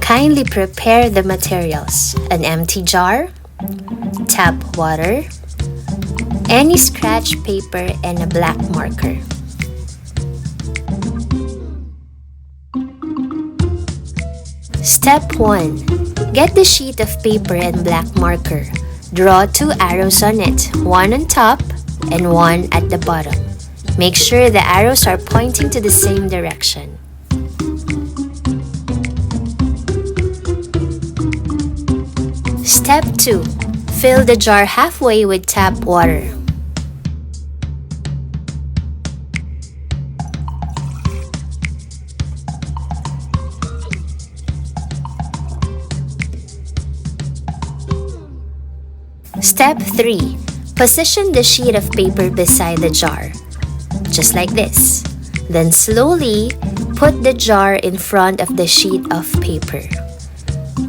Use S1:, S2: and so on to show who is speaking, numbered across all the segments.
S1: Kindly prepare the materials: an empty jar, tap water, any scratch paper, and a black marker. Step 1. Get the sheet of paper and black marker. Draw 2 arrows on it, one on top and one at the bottom. Make sure the arrows are pointing to the same direction. Step 2. Fill the jar halfway with tap water. Step 3. Position the sheet of paper beside the jar, just like this. Then slowly put the jar in front of the sheet of paper.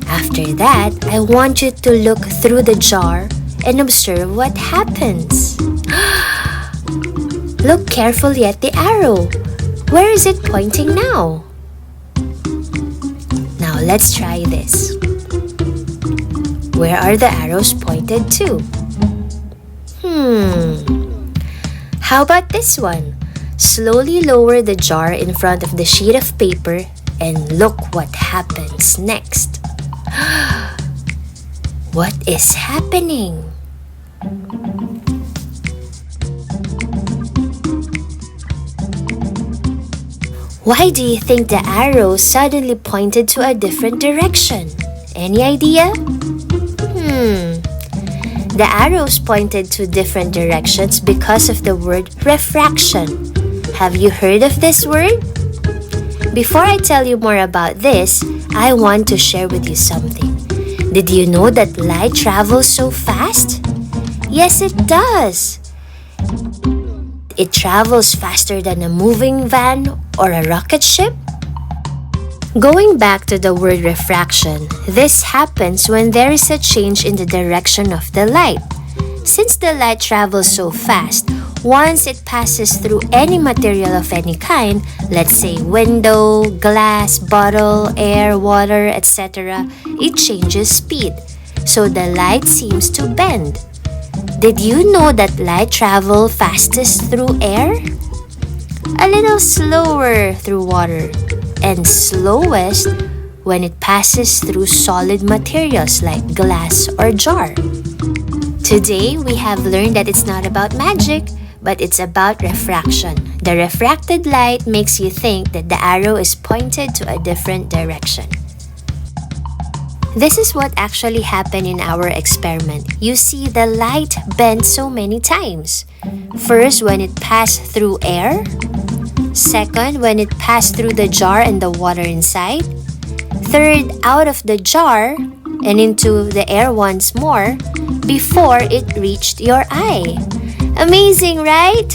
S1: After that, I want you to look through the jar and observe what happens. Look carefully at the arrow. Where is it pointing now? Now let's try this. Where are the arrows pointed to? How about this one? Slowly lower the jar in front of the sheet of paper and look what happens next. What is happening? Why do you think the arrow suddenly pointed to a different direction? Any idea? The arrows pointed to different directions because of the word refraction. Have you heard of this word? Before I tell you more about this, I want to share with you something. Did you know that light travels so fast? Yes, it does. It travels faster than a moving van or a rocket ship. Going back to the word refraction, this happens when there is a change in the direction of the light. Since the light travels so fast, once it passes through any material of any kind, let's say window, glass, bottle, air, water, etc., it changes speed. So the light seems to bend. Did you know that light travels fastest through air? A little slower through water, and slowest when it passes through solid materials like glass or jar. Today, we have learned that it's not about magic, but it's about refraction. The refracted light makes you think that the arrow is pointed to a different direction. This is what actually happened in our experiment. You see, the light bent so many times. First, when it passed through air. Second, when it passed through the jar and the water inside. Third, out of the jar and into the air once more before it reached your eye. Amazing, right?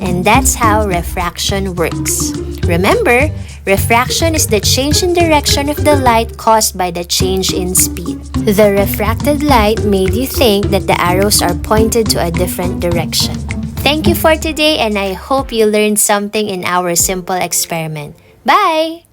S1: And that's how refraction works. Remember, refraction is the change in direction of the light caused by the change in speed. The refracted light made you think that the arrows are pointed to a different direction. Thank you for today, and I hope you learned something in our simple experiment. Bye!